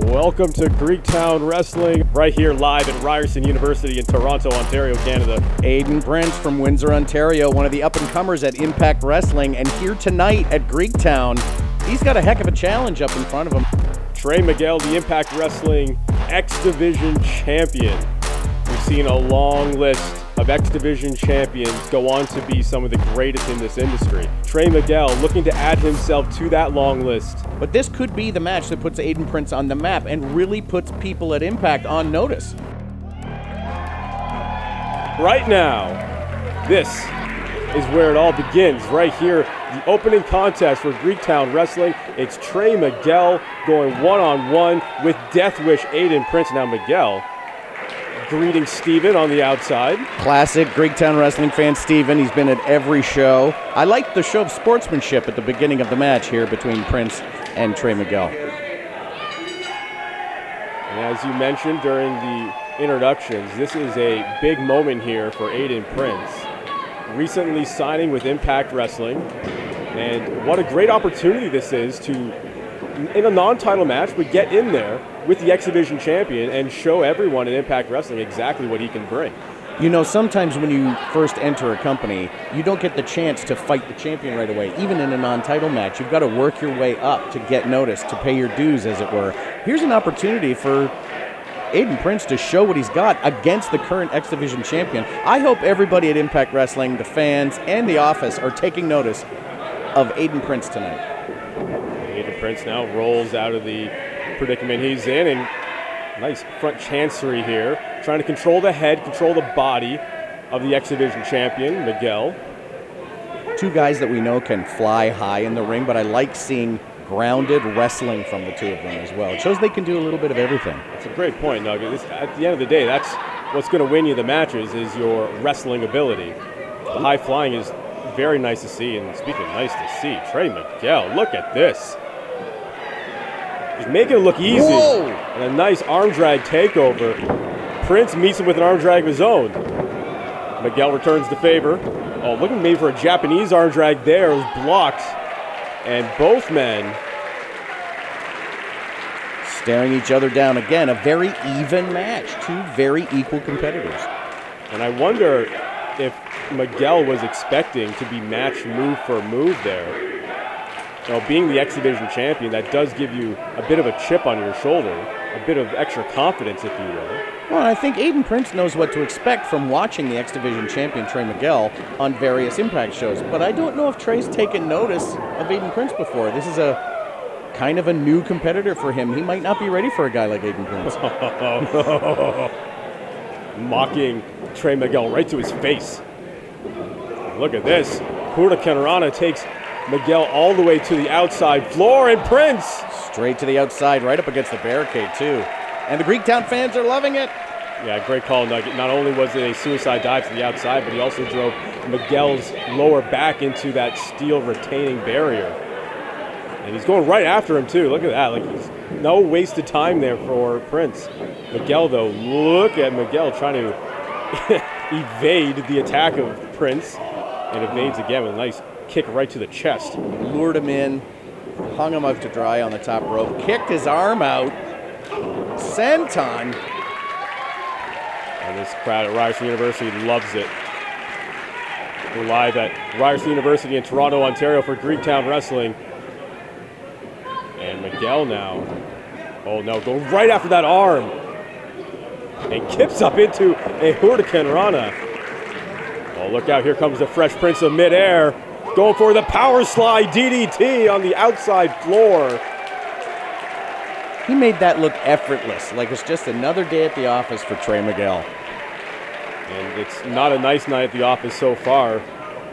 Welcome to Greektown Wrestling, right here live at Ryerson University in Toronto, Ontario, Canada. Aiden Prince from Windsor, Ontario, one of the up-and-comers at Impact Wrestling, and here tonight at Greektown, he's got a heck of a challenge up in front of him. Trey Miguel, the Impact Wrestling X Division champion. We've seen a long list of X Division champions go on to be some of the greatest in this industry. Trey Miguel looking to add himself to that long list. But this could be the match that puts Aiden Prince on the map and really puts people at Impact on notice. Right now, this is where it all begins. Right here, the opening contest for Greektown Wrestling. It's Trey Miguel going one-on-one with Death Wish Aiden Prince. Now Miguel greeting Steven on the outside. Classic Greektown Wrestling fan Steven. He's been at every show. I like the show of sportsmanship at the beginning of the match here between Prince and Trey Miguel. And as you mentioned during the introductions, this is a big moment here for Aiden Prince. Recently signing with Impact Wrestling. And what a great opportunity this is to, in a non-title match, but get in there with the X Division champion and show everyone in Impact Wrestling exactly what he can bring. You know, sometimes when you first enter a company, you don't get the chance to fight the champion right away. Even in a non-title match, you've got to work your way up to get noticed, to pay your dues, as it were. Here's an opportunity for Aiden Prince to show what he's got against the current X Division champion. I hope everybody at Impact Wrestling, the fans, and the office are taking notice of Aiden Prince tonight. Aiden Prince now rolls out of the predicament he's in, and nice front chancery here, trying to control the head, control the body of the X Division champion, Miguel. Two guys that we know can fly high in the ring, but I like seeing grounded wrestling from the two of them as well. It shows they can do a little bit of everything. That's a great point, Nugget. At the end of the day, that's what's going to win you the matches is your wrestling ability. The high flying is very nice to see, and speaking of nice to see, Trey Miguel, look at this. He's making it look easy. Whoa. And a nice arm drag takeover. Prince meets him with an arm drag of his own. Miguel returns the favor. Oh, looking maybe for a Japanese arm drag there. It was blocked. And both men staring each other down again. A very even match. Two very equal competitors. And I wonder if Miguel was expecting to be matched move for move there. You know, being the X Division champion, that does give you a bit of a chip on your shoulder, a bit of extra confidence, if you will. Well, I think Aiden Prince knows what to expect from watching the X Division champion Trey Miguel on various Impact shows, but I don't know if Trey's taken notice of Aiden Prince before. This is a kind of a new competitor for him. He might not be ready for a guy like Aiden Prince. Mocking Trey Miguel right to his face. Look at this. Hurricane Rana takes Miguel all the way to the outside floor, and Prince straight to the outside, right up against the barricade too. And the Greektown fans are loving it. Yeah, great call, Nugget. Not only was it a suicide dive to the outside, but he also drove Miguel's lower back into that steel retaining barrier. And he's going right after him too. Look at that. Like, he's no wasted time there for Prince. Miguel, though, look at Miguel trying to evade the attack of Prince, and evades again with a nice kick right to the chest. Lured him in, hung him out to dry on the top rope, kicked his arm out, senton. And this crowd at Ryerson University loves it. We're live at Ryerson University in Toronto, Ontario for Greektown Wrestling. And Miguel now, oh no, going right after that arm. And kips up into a Hurricane Rana. Oh, look out, here comes the Fresh Prince of midair. Going for the power slide DDT on the outside floor. He made that look effortless, like it's just another day at the office for Trey Miguel. And it's not a nice night at the office so far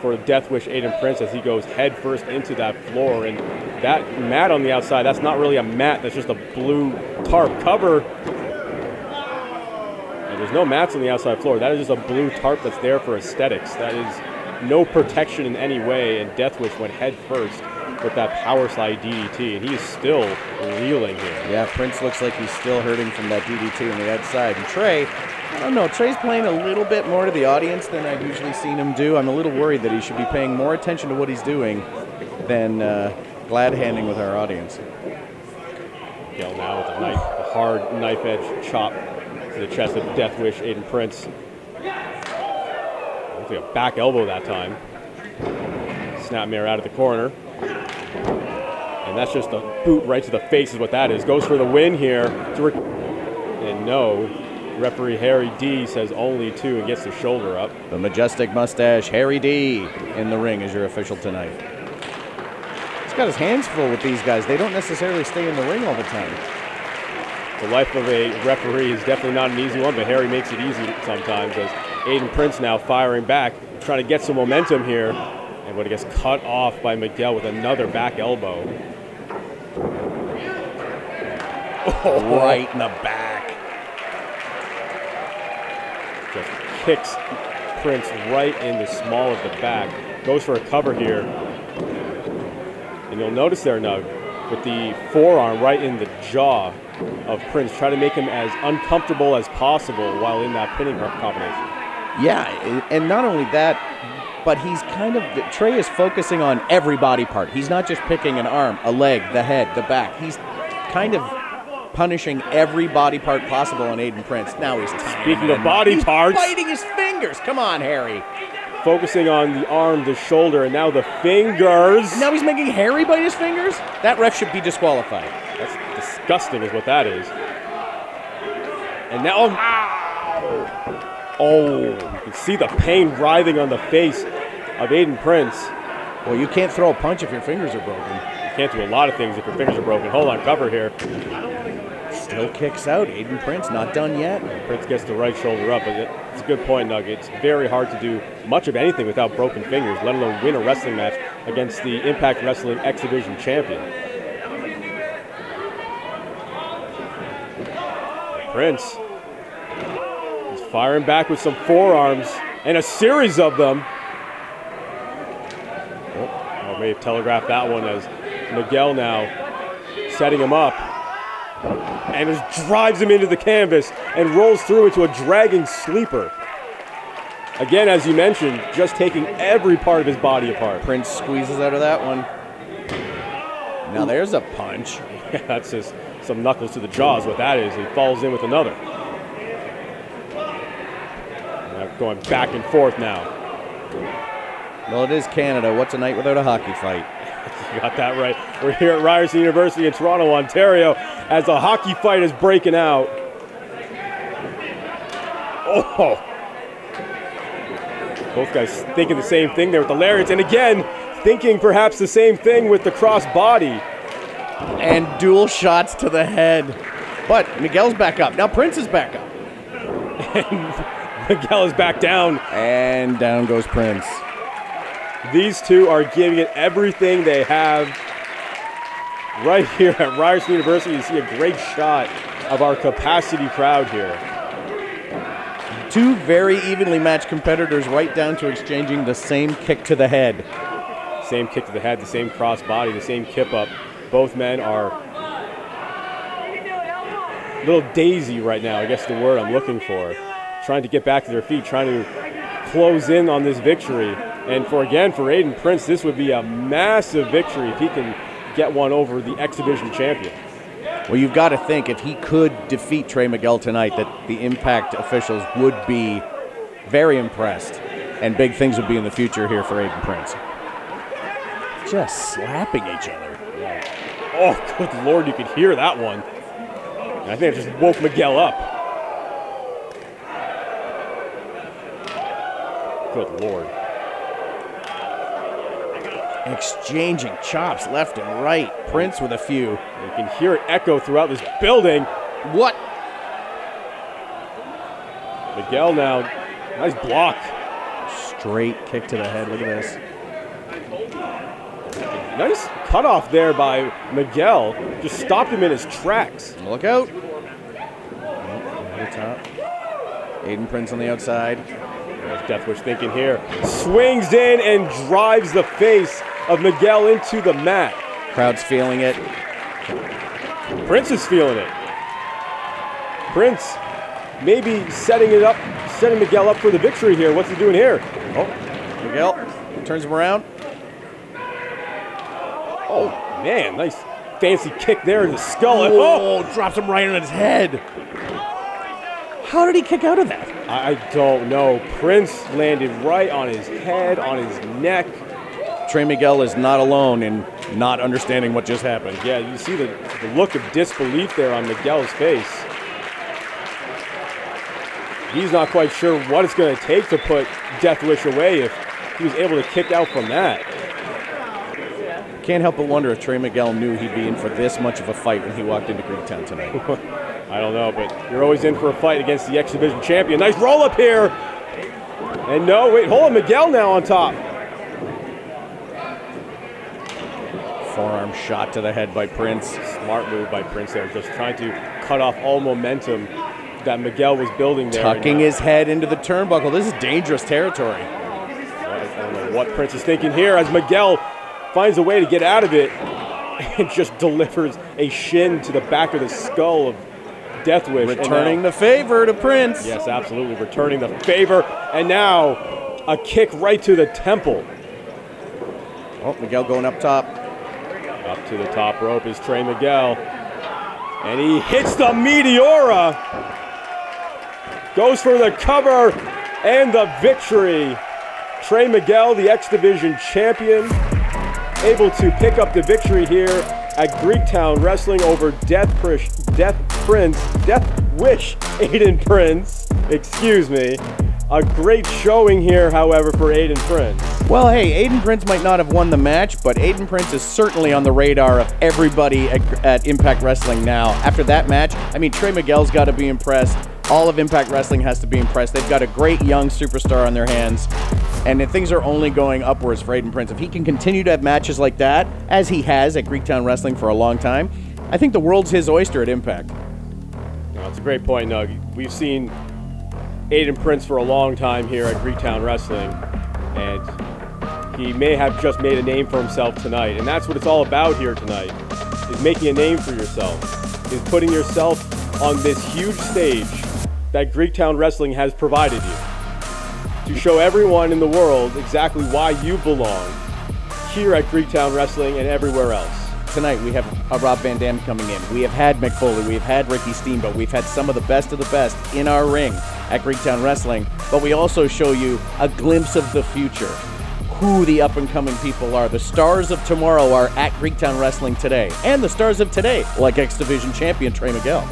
for Death Wish Aiden Prince as he goes head first into that floor. And that mat on the outside, that's not really a mat, that's just a blue tarp cover. And there's no mats on the outside floor. That is just a blue tarp that's there for aesthetics. That is no protection in any way, and Death Wish went head first with that power slide DDT, and he is still reeling here. Yeah, Prince looks like he's still hurting from that DDT on the outside. And Trey, I don't know, Trey's playing a little bit more to the audience than I've usually seen him do. I'm a little worried that he should be paying more attention to what he's doing than glad handing with our audience. Miguel now with a hard knife edge chop to the chest of Death Wish Aiden Prince. Looks like a back elbow that time. Snapmare out of the corner. And that's just a boot right to the face is what that is. Goes for the win here. And no, referee Harry D says only 2 and gets the shoulder up. The majestic mustache, Harry D, in the ring as your official tonight. He's got his hands full with these guys. They don't necessarily stay in the ring all the time. The life of a referee is definitely not an easy one, but Harry makes it easy sometimes as Aiden Prince now firing back, trying to get some momentum here. And when it gets cut off by Miguel with another back elbow. Oh, right in the back. Just kicks Prince right in the small of the back. Goes for a cover here. And you'll notice there, Nug, with the forearm right in the jaw of Prince, try to make him as uncomfortable as possible while in that pinning combination. Yeah, and not only that, but he's kind of, Trey is focusing on every body part. He's not just picking an arm, a leg, the head, the back. He's kind of punishing every body part possible on Aiden Prince. Now he's Speaking of body parts, biting his fingers. Come on, Harry. Focusing on the arm, the shoulder, and now the fingers. Now he's making Harry bite his fingers? That ref should be disqualified. That's disgusting is what that is. And now, you can see the pain writhing on the face of Aiden Prince. Well, you can't throw a punch if your fingers are broken. You can't do a lot of things if your fingers are broken. Hold on, cover here. Still kicks out. Aiden Prince not done yet. Prince gets the right shoulder up, but it's a good point, Nugget. It's very hard to do much of anything without broken fingers, let alone win a wrestling match against the Impact Wrestling X Division champion. Prince is firing back with some forearms and a series of them. Oh, may have telegraphed that one as Miguel now setting him up. And just drives him into the canvas and rolls through into a dragging sleeper. Again, as you mentioned, just taking every part of his body apart. Prince squeezes out of that one. Now there's a punch. Yeah, that's just some knuckles to the jaws, what that is. He falls in with another. Now going back and forth now. Well, it is Canada. What's a night without a hockey fight? You got that right. We're here at Ryerson University in Toronto, Ontario, as the hockey fight is breaking out. Oh! Both guys thinking the same thing there with the lariats, and again, thinking perhaps the same thing with the cross body. And dual shots to the head. But Miguel's back up. Now Prince is back up. And Miguel is back down. And down goes Prince. These two are giving it everything they have. Right here at Ryerson University, you see a great shot of our capacity crowd here. Two very evenly matched competitors right down to exchanging the same kick to the head. Same kick to the head, the same cross body, the same kip up. Both men are a little daisy right now, I guess the word I'm looking for. Trying to get back to their feet, trying to close in on this victory. And for Aiden Prince, this would be a massive victory if he can get one over the X Division champion. Well, you've got to think if he could defeat Trey Miguel tonight, that the Impact officials would be very impressed, and big things would be in the future here for Aiden Prince. Just slapping each other. Yeah. Oh, good Lord, you could hear that one. And I think it just woke Miguel up. Good Lord. Exchanging chops left and right. Prince with a few. You can hear it echo throughout this building. What? Miguel now, nice block. Straight kick to the head. Look at this. Nice cutoff there by Miguel. Just stopped him in his tracks. Look out. Over the top. Aiden Prince on the outside. There's Death Wish thinking here. Swings in and drives the face of Miguel into the mat. Crowd's feeling it. Prince is feeling it. Prince maybe setting Miguel up for the victory here. What's he doing here? Oh, Miguel turns him around. Oh, man, nice fancy kick there in the skull. Oh, drops him right on his head. How did he kick out of that? I don't know. Prince landed right on his head, on his neck. Trey Miguel is not alone in not understanding what just happened. Yeah, you see the look of disbelief there on Miguel's face. He's not quite sure what it's going to take to put Death Wish away if he was able to kick out from that. Can't help but wonder if Trey Miguel knew he'd be in for this much of a fight when he walked into Greektown tonight. I don't know, but you're always in for a fight against the X Division champion. Nice roll up here. And no, wait, hold on, Miguel now on top. Forearm shot to the head by Prince. Smart move by Prince there, just trying to cut off all momentum that Miguel was building there. Tucking his head into the turnbuckle. This is dangerous territory. I don't know what Prince is thinking here as Miguel finds a way to get out of it and just delivers a shin to the back of the skull of Death Wish. Returning the favor to Prince. Yes, absolutely, returning the favor. And now a kick right to the temple. Oh, Miguel going up top. Up to the top rope is Trey Miguel. And he hits the Meteora. Goes for the cover and the victory. Trey Miguel, the X Division champion, able to pick up the victory here at Greektown Wrestling over Death Wish Aiden Prince. Excuse me. A great showing here, however, for Aiden Prince. Well, hey, Aiden Prince might not have won the match, but Aiden Prince is certainly on the radar of everybody at Impact Wrestling now. After that match, I mean, Trey Miguel's got to be impressed. All of Impact Wrestling has to be impressed. They've got a great young superstar on their hands, and things are only going upwards for Aiden Prince. If he can continue to have matches like that, as he has at Greektown Wrestling for a long time, I think the world's his oyster at Impact. No, it's a great point, Nug. We've seen Aiden Prince for a long time here at Greektown Wrestling, and he may have just made a name for himself tonight, and that's what it's all about here tonight, is making a name for yourself, is putting yourself on this huge stage that Greektown Wrestling has provided you, to show everyone in the world exactly why you belong here at Greektown Wrestling and everywhere else. Tonight we have a Rob Van Dam coming in. We have had Mick Foley. We've had Ricky Steamboat. We've had some of the best in our ring at Greektown Wrestling. But we also show you a glimpse of the future, who the up-and-coming people are. The stars of tomorrow are at Greektown Wrestling today. And the stars of today, like X Division champion Trey Miguel.